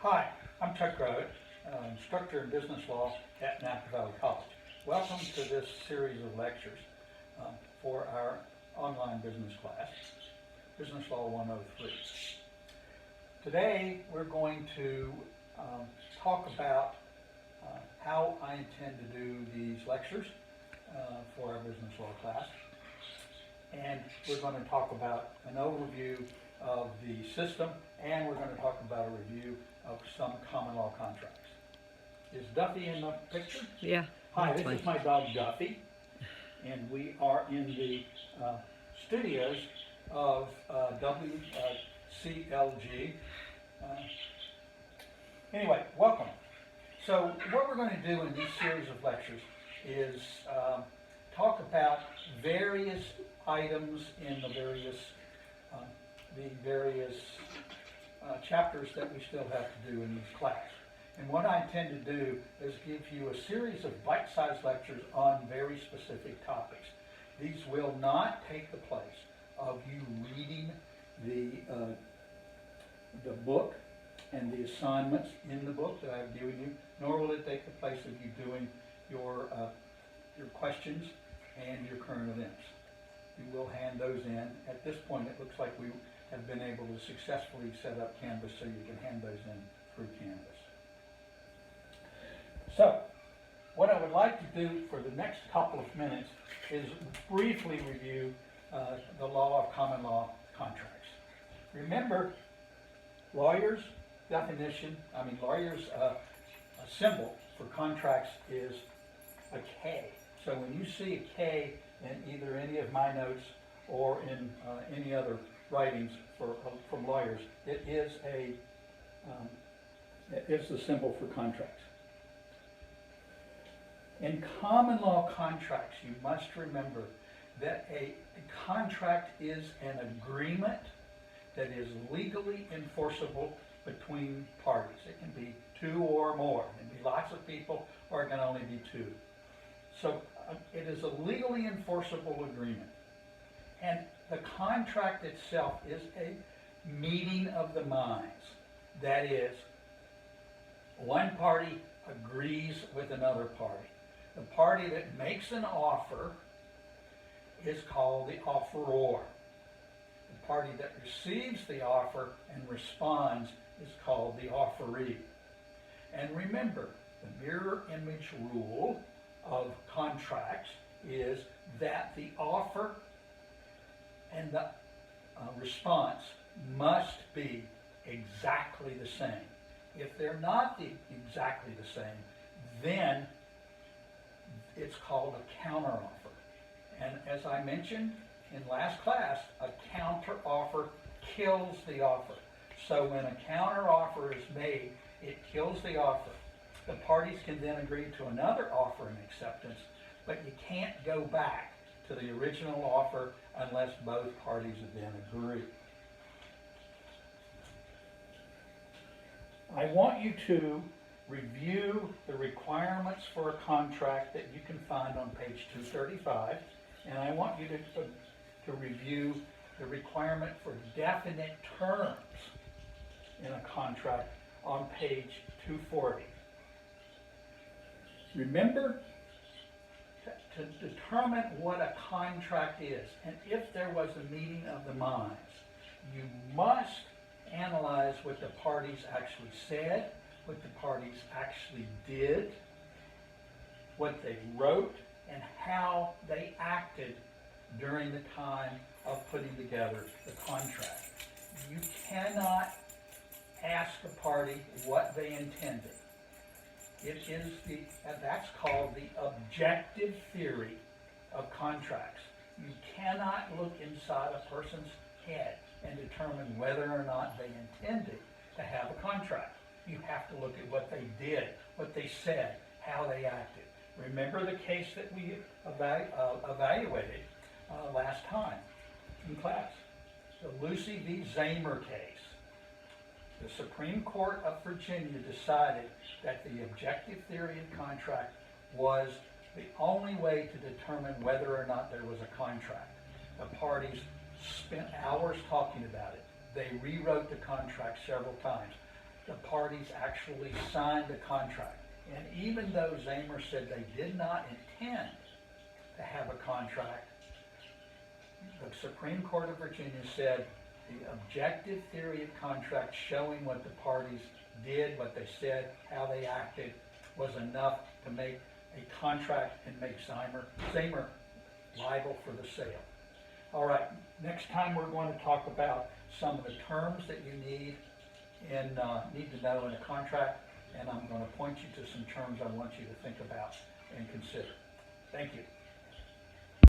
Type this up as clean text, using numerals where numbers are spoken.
Hi, I'm wade-gravett, instructor in business law at Napa Valley College. Welcome to this series of lectures for our online business class, Business Law 103. Today we're going to talk about how I intend to do these lectures for our business law class. And we're going to talk about an overview of the system, and we're going to talk about a review of some common law contracts. Is Duffy in the picture? Yeah. Hi, this is my dog Duffy, and we are in the studios of WCLG. Anyway, welcome. So what we're going to do in these series of lectures is talk about various items in the various chapters that we still have to do in this class. And what I intend to do is give you a series of bite-sized lectures on very specific topics. These will not take the place of you reading the book and the assignments in the book that I've given you, nor will it take the place of you doing your questions and your current events. You will hand those in. At this point, it looks like we have been able to successfully set up Canvas so you can hand those in through Canvas. So, what I would like to do for the next couple of minutes is briefly review the law of common law contracts. Remember, lawyers' symbol for contracts is a K. So when you see a K in either any of my notes or in any other writings from lawyers, it is the symbol for contracts. In common law contracts, you must remember that a contract is an agreement that is legally enforceable between parties. It can be two or more. It can be lots of people, or it can only be two. So it is a legally enforceable agreement. And the contract itself is a meeting of the minds. That is, one party agrees with another party. The party that makes an offer is called the offeror. The party that receives the offer and responds is called the offeree. And remember, the mirror image rule of contracts is that the offer and the response must be exactly the same. If they're not exactly the same, then it's called a counteroffer. And as I mentioned in last class, a counteroffer kills the offer. So when a counteroffer is made, it kills the offer. The parties can then agree to another offer and acceptance, but you can't go back to the original offer unless both parties then agree. I want you to review the requirements for a contract that you can find on page 235, and I want you to review the requirement for definite terms in a contract on page 240. Remember, to determine what a contract is, and if there was a meeting of the minds, you must analyze what the parties actually said, what the parties actually did, what they wrote, and how they acted during the time of putting together the contract. You cannot ask a party what they intended. That's called the objective theory of contracts. You cannot look inside a person's head and determine whether or not they intended to have a contract. You have to look at what they did, what they said, how they acted. Remember the case that we evaluated last time in class, the Lucy v. Zamer case. The Supreme Court of Virginia decided that the objective theory of contract was the only way to determine whether or not there was a contract. The parties spent hours talking about it. They rewrote the contract several times. The parties actually signed the contract. And even though Zamer said they did not intend to have a contract, the Supreme Court of Virginia said the objective theory of contract showing what the parties did, what they said, how they acted, was enough to make a contract and make Zamer liable for the sale. All right, next time we're going to talk about some of the terms that you need to know in a contract, and I'm going to point you to some terms I want you to think about and consider. Thank you.